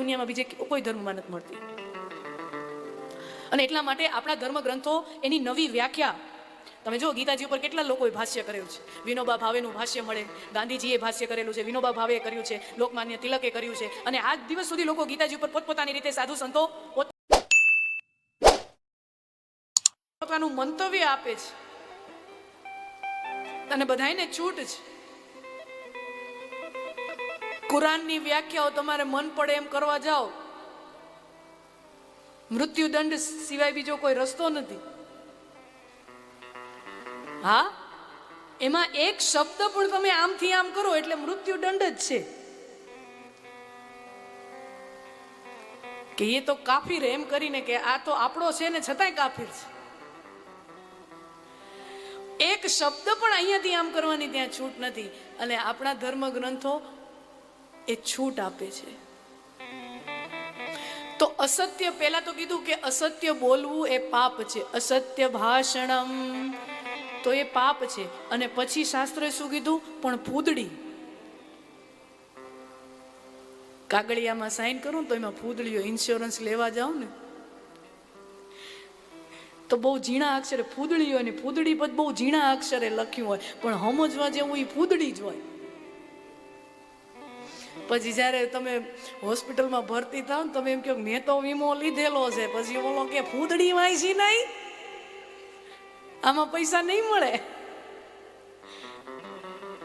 દુનિયામાં બીજે કોઈ ધર્મમાં નથી મળતી. અને એટલા માટે આપણા ધર્મ ગ્રંથો એની નવી વ્યાખ્યા, તમે જો ગીતાજી ઉપર કેટલા લોકોએ ભાષ્ય કરેલું છે. વિનોબા ભાવેનું ભાષ્ય મળે, ગાંધીજીએ ભાષ્ય કરેલું છે, વિનોબા ભાવે કર્યું છે, લોકમાન્ય તિલકે કર્યું છે. અને આજ દિવસ સુધી લોકો ગીતાજી ઉપર પોતપોતાની રીતે સાધુ સંતો પોતાનું મંતવ્ય આપે છે અને બધાને છૂટ છે. કુરાનની વ્યાખ્યાઓ તમારે મન પડે એમ કરવા જાઓ, મૃત્યુદંડ સિવાય બીજો કોઈ રસ્તો નથી. હા, એમાં એક શબ્દ પણ તમે આમથી આમ કરો એટલે મૃત્યુદંડ જ છે. કે એ તો કાફીર એમ કરીને કે આ તો આપણો છે ને છતાંય કાફીર છે. એક શબ્દ પણ અહીંયાથી આમ કરવાની ત્યાં છૂટ નથી. અને આપણા ધર્મ ગ્રંથો એ છૂટ આપે છે. તો અસત્ય, પહેલા તો કીધું કે અસત્ય બોલવું એ પાપ છે, અસત્ય ભાષણમ, તો એ પાપ છે. અને પછી શાસ્ત્રે શું કીધું? પણ ફૂદડી, કાગળિયામાં સાઈન કરું ને તો એમાં ફૂદડીઓ, ઇન્સ્યોરન્સ લેવા જાઓ ને તો બહુ ઝીણા અક્ષરે ફૂદડી હોય ને, ફૂદડી પર બહુ ઝીણા અક્ષરે લખ્યું હોય, પણ સમજવા જેવું એ ફૂદડી જ હોય. પછી જયારે તમે હોસ્પિટલમાં ભરતી થાવ ને તમે એમ કહો મેં તો વીમો લીધેલો છે, પછી બોલો કે ફૂદડી વાંચી નહીં, આમાં પૈસા નહીં મળે.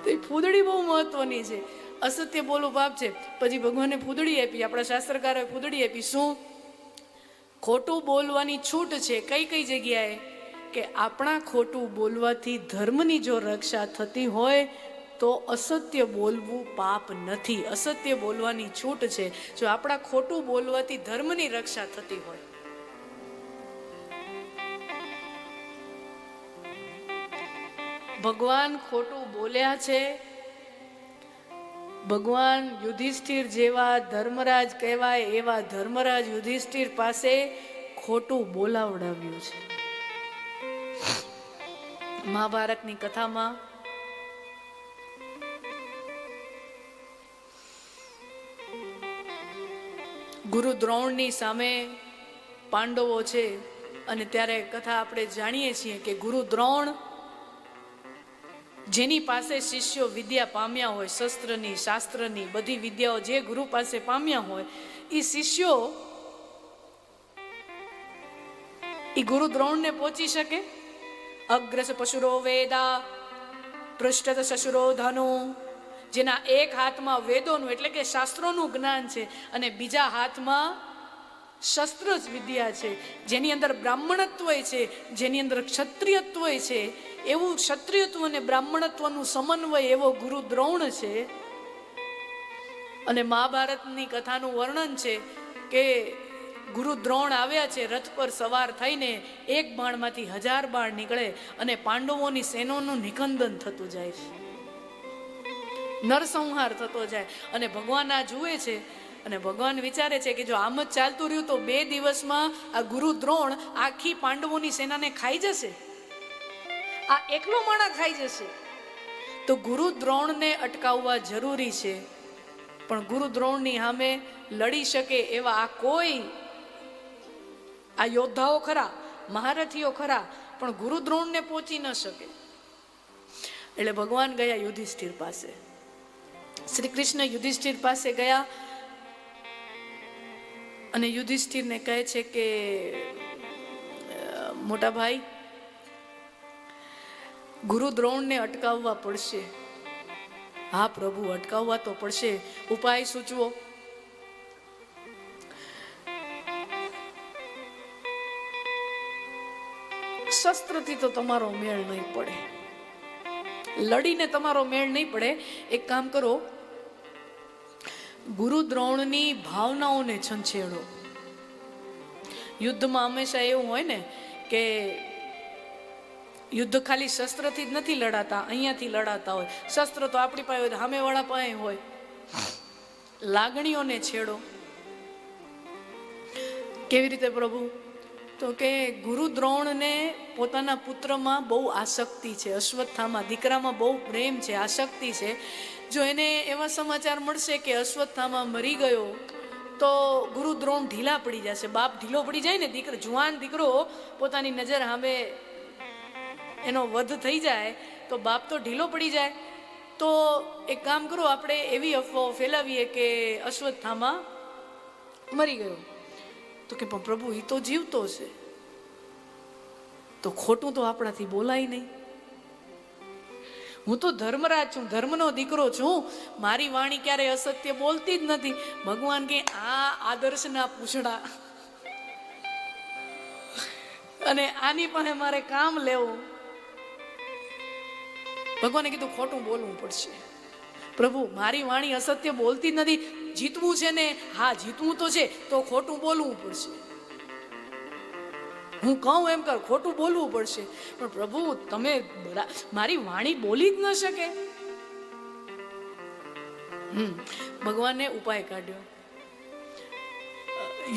તો એ ફૂદડી બહુ મહત્વની છે. અસત્ય બોલવું પાપ છે. પછી ભગવાને ફૂદડી આપી, આપણા શાસ્ત્રકારોએ ફૂદડી આપી. શું? ખોટું બોલવાની છૂટ છે. કઈ કઈ જગ્યાએ? કે આપણા ખોટું બોલવાથી ધર્મની જો રક્ષા થતી હોય તો અસત્ય બોલવું પાપ નથી. અસત્ય બોલવાની છૂટ છે જો આપણા ખોટું બોલવાથી ધર્મની રક્ષા થતી હોય. ભગવાન ખોટું બોલ્યા છે. ભગવાન યુધિષ્ઠિર જેવા ધર્મરાજ કહેવાય એવા ધર્મરાજ યુધિષ્ઠિર પાસે ખોટું બોલાવડાવ્યું છે. મહાભારતની કથામાં ગુરુ દ્રોણની સામે પાંડવો છે અને ત્યારે કથા આપણે જાણીએ છીએ કે ગુરુ દ્રોણ જેની પાસે શિષ્યો વિદ્યા પામ્યા હોય, શસ્ત્રની, શાસ્ત્રની બધી વિદ્યાઓ જે ગુરુ પાસે પામ્યા હોય, એ શિષ્યો એ ગુરુ દ્રોણને પહોંચી શકે? અગ્રસ પશુરો વેદા પૃષ્ઠત શશુરો ધનો, જેના એક હાથમાં વેદોનું એટલે કે શાસ્ત્રોનું જ્ઞાન છે અને બીજા હાથમાં શસ્ત્ર જ વિદ્યા છે, જેની અંદર બ્રાહ્મણત્વ છે, જેની અંદર ક્ષત્રિયત્વ છે, એવું ક્ષત્રિયત્વ અને બ્રાહ્મણત્વનું સમન્વય એવો ગુરુ દ્રોણ છે. અને મહાભારતની કથાનું વર્ણન છે કે ગુરુ દ્રોણ આવ્યા છે રથ પર સવાર થઈને, એક બાણમાંથી 1000 બાણ નીકળે અને પાંડવોની સેનાનું નિકંદન થતું જાય છે, નરસંહાર થતો જાય. અને ભગવાન આ જુએ છે અને ભગવાન વિચારે છે કે જો આમ જ ચાલતું રહ્યું તો 2 દિવસમાં આ ગુરુ દ્રોણ આખી પાંડવોની સેનાને ખાઈ જશે, આ એકલો માણા ખાઈ જશે. તો ગુરુ દ્રોણને અટકાવવા જરૂરી છે, પણ ગુરુ દ્રોણની સામે લડી શકે એવા આ કોઈ આ યોદ્ધાઓ ખરા, મહારથીઓ ખરા, પણ ગુરુ દ્રોણને પહોંચી ન શકે. એટલે ભગવાન ગયા યુધિષ્ઠિર પાસે, શ્રી કૃષ્ણ યુધિષ્ઠિર પાસે ગયા અને યુધિષ્ઠિરને કહે છે કે મોટા ભાઈ, ગુરુ દ્રોણને અટકાવવા પડશે. હા પ્રભુ, અટકાવવા તો પડશે, ઉપાય સૂચવો. શસ્ત્રથી તો તમારો મેળ નહીં પડે, લડીને તમારો મેળ નહીં પડે. એક કામ કરો, ગુરુ દ્રોણની ભાવનાઓને છંછેડો. યુદ્ધમાં હંમેશા એવું હોય ને કે યુદ્ધ ખાલી શસ્ત્રથી જ નથી લડાતા, અહીંયાથી લડાતા હોય. શસ્ત્ર તો આપણી પાસે હોય, સામેવાળા પાસે હોય. લાગણીઓને છેડો. કેવી રીતે પ્રભુ? તો કે ગુરુ દ્રોણને પોતાના પુત્રમાં બહુ આસક્તિ છે, અશ્વત્થામા દીકરામાં બહુ પ્રેમ છે, આસક્તિ છે. જો એને એવા સમાચાર મળશે કે અશ્વત્થામા મરી ગયો તો ગુરુ દ્રોણ ઢીલા પડી જશે. બાપ ઢીલો પડી જાય ને, દીકરો જુવાન દીકરો પોતાની નજર સામે એનો વધ થઈ જાય તો બાપ તો ઢીલો પડી જાય. તો એક કામ કરો, આપણે એવી અફવાઓ ફેલાવીએ કે અશ્વત્થામા મરી ગયો. તો કે પણ પ્રભુ એ તો જીવતો છે. તો ખોટું તો આપણાથી બોલાય નહીં. હું તો ધર્મરાજ છું, ધર્મનો દીકરો છું, મારી વાણી ક્યારે અસત્ય બોલતી જ નથી. ભગવાન કે આ આદર્શના પૂછડા અને આની પાસે મારે કામ લેવું. ભગવાને કીધું ખોટું બોલવું પડશે. પ્રભુ મારી વાણી અસત્ય બોલતી જ નથી. જીતવું છે ને? હા જીતવું તો છે, તો ખોટું બોલવું પડશે. હું કહું એમ કર, ખોટું બોલવું પડશે. પણ પ્રભુ તમે મારી વાણી બોલી જ ન શકે. ભગવાને ઉપાય કાઢ્યો.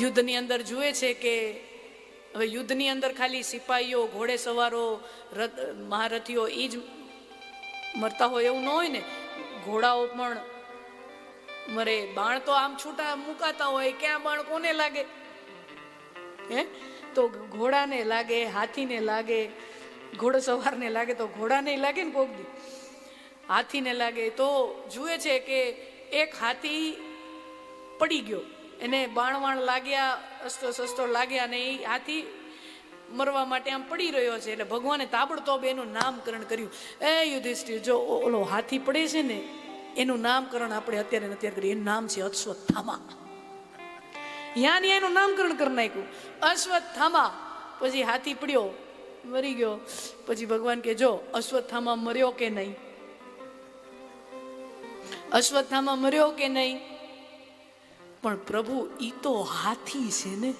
યુદ્ધની અંદર જુએ છે કે હવે યુદ્ધની અંદર ખાલી સિપાહીઓ, ઘોડે સવારો, મહારથીઓ એ જ મરતા હોય એવું ન હોય ને. ઘોડાઓ પણ મરે. બાણ તો આમ છૂટા મુકાતા હોય, ક્યાં બાણ કોને લાગે? હે? તો ઘોડાને લાગે, હાથીને લાગે, ઘોડો સવારને લાગે તો ઘોડાને લાગે ને કોક દી, હાથીને લાગે. તો જુએ છે કે એક હાથી પડી ગયો, એને બાણવાણ લાગ્યા, અસ્ત્રો શસ્ત્રો લાગ્યા ને એ હાથી મરવા માટે આમ પડી રહ્યો છે. એટલે ભગવાને તાબડતોબ એનું નામકરણ કર્યું. એ યુધિષ્ઠિર, જો ઓલો હાથી પડે છે ને એનું નામકરણ આપણે અત્યારે કરીએ. એનું નામ છે અશ્વત્થામા. યાની એનું નામકરણ કરી નાખ્યું અશ્વત્થામા. પછી હાથી પડ્યો, મરી ગયો. પછી ભગવાન કે જો અશ્વત્થામા મર્યો કે નહીં? અશ્વત્થામા મર્યો કે નહીં? પણ પ્રભુ ઈ તો હાથી છે ને.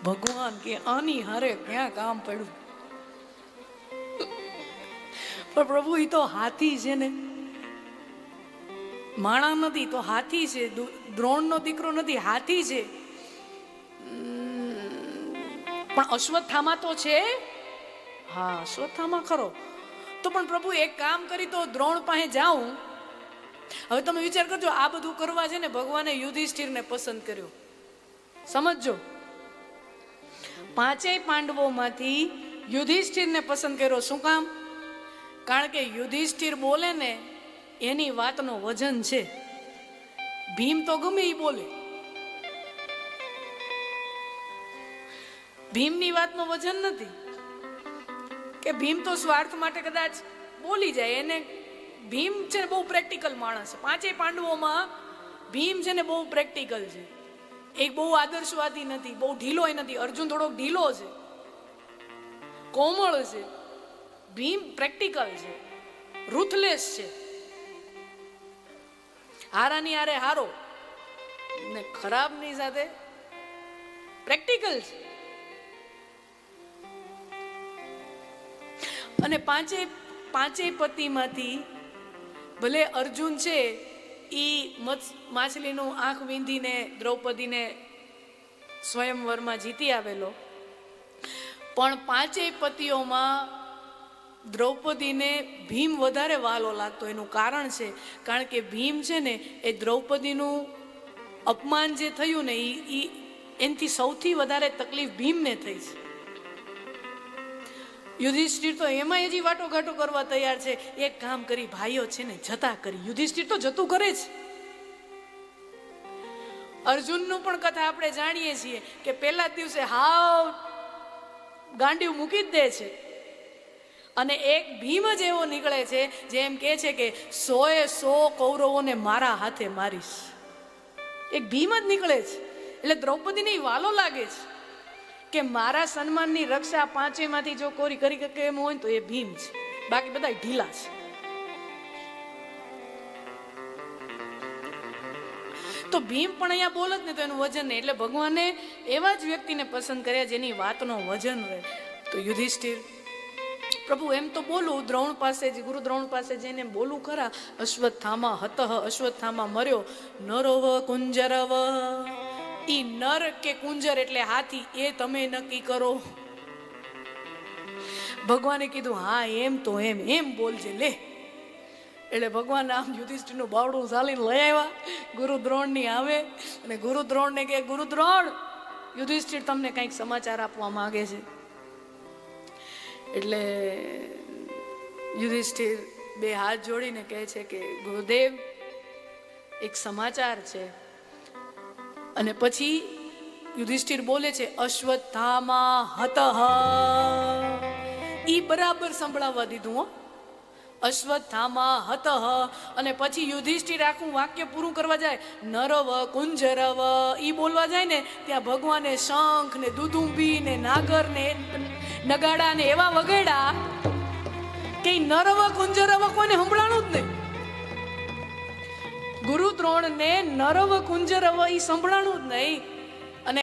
ભગવાન કે આની હારે ક્યાં કામ પડ્યું? પણ પ્રભુ ઈ તો હાથી છે ને, માણા નથી તો હાથી છે. દ્રોણનો દીકરો નથી, હાથી છે. પણ અશ્વત્થામા તો છે. હા અશ્વત્થામા ખરો. તો પણ પ્રભુ એક કામ કરી તો દ્રોણ પાસે જાઉં. હવે તમે વિચાર કરજો, આ બધું કરવા છે ને ભગવાને યુધિષ્ઠિરને પસંદ કર્યો. સમજજો, પાંચેય પાંડવોમાંથી યુધિષ્ઠિરને પસંદ કર્યો. શું કામ? કારણ કે યુધિષ્ઠિર બોલે ને એની વાતનો વજન છે. ભીમ તો ગમે એ બોલે, ભીમની વાતનો વજન નથી. કે ભીમ તો સ્વાર્થ માટે કદાચ બોલી જાય. એને ભીમ છે ને બહુ પ્રેક્ટિકલ માણસ છે. પાંચેય પાંડવોમાં ભીમ છે ને બહુ પ્રેક્ટિકલ છે. એક બહુ આદર્શવાદી નથી, બહુ ઢીલો નથી. અર્જુન થોડોક ઢીલો છે, કોમળ છે. ભીમ પ્રેક્ટિકલ છે, રૂથલેસ છે. હારાની હારે હારો ને ખરાબની સાથે પ્રેક્ટિકલ છે. અને પાંચેય પતિમાંથી ભલે અર્જુન છે ઈ માછલીનું આંખ વીંધીને દ્રૌપદીને સ્વયંવરમાં જીતી આવેલો, પણ પાંચેય પતિઓમાં દ્રૌપદીને ભીમ વધારે વાલો લાગતો. એનું કારણ છે, કારણ કે ભીમ છે ને એ દ્રૌપદીનું અપમાન જે થયું ને એ એનાથી સૌથી વધારે તકલીફ ભીમને થઈ છે. યુધિષ્ઠિર તો એમાં હજી વાટોઘાટો કરવા તૈયાર છે. એક કામ કરી, ભાઈઓ છે ને જતા કરી. યુધિષ્ઠિર તો જતું કરે છે. અર્જુનનું પણ કથા આપણે જાણીએ છીએ કે પહેલા દિવસે હાવ ગાંડીવ મૂકી જ દે છે. અને એક ભીમ જ એવો નીકળે છે જે એમ કહે છે કે 100 કૌરવોને મારા હાથે મારીશ. એક ભીમ જ નીકળે છે. એટલે દ્રૌપદીને વાલો લાગે છે કે મારા સન્માનની રક્ષા પાંચેયમાંથી જો કોરી કરી શકે એમ હોય તો એ ભીમ છે. બાકી બધા ઢીલા છે. તો ભીમ પણ અહીંયા બોલ જ ને તો એનું વજન નહીં. એટલે ભગવાને એવા જ વ્યક્તિને પસંદ કર્યા જેની વાતનો વજન રહે. તો યુધિષ્ઠિર, પ્રભુ એમ તો બોલું દ્રોણ પાસે, ગુરુ દ્રોણ પાસે જઈને બોલું ખરા, અશ્વત્થામા હતઃ, અશ્વત્થામા મર્યો, નરવ કુંજરવ. ઈ નર કે કુંજર એટલે હાથી, એ તમે નક્કી કરો. ભગવાને કીધું હા એમ તો એમ બોલજે. લે એટલે ભગવાન આમ યુધિષ્ઠિરનું બાવડું ચાલીને લઈ આવ્યા ગુરુ દ્રોણની આવે અને ગુરુ દ્રોણને કે ગુરુ દ્રોણ યુધિષ્ઠિર તમને કંઈક સમાચાર આપવા માંગે છે. એટલે યુધિષ્ઠિર બે હાથ જોડીને કહે છે કે ગુરુદેવ એક સમાચાર છે. અને પછી યુધિષ્ઠિર બોલે છે અશ્વત્થામા હતઃ. ઈ બરાબર સંભળાવવા દીધું હો, અશ્વત્થામા હતઃ. અને પછી યુધિષ્ઠિર આખું વાક્ય પૂરું કરવા જાય નરવ કુંજરવ ઈ બોલવા જાય ને ત્યાં ભગવાને શંખ ને દુદુંબી ને નાગર ને નગાડા ને એવા વગાડ્યા કે નરવ કુંજરવ કોઈને સંભળાણું જ નહીં. ગુરુ દ્રોણ ને નરવ કુંજરવ ઈ સંભળાણું જ નહીં.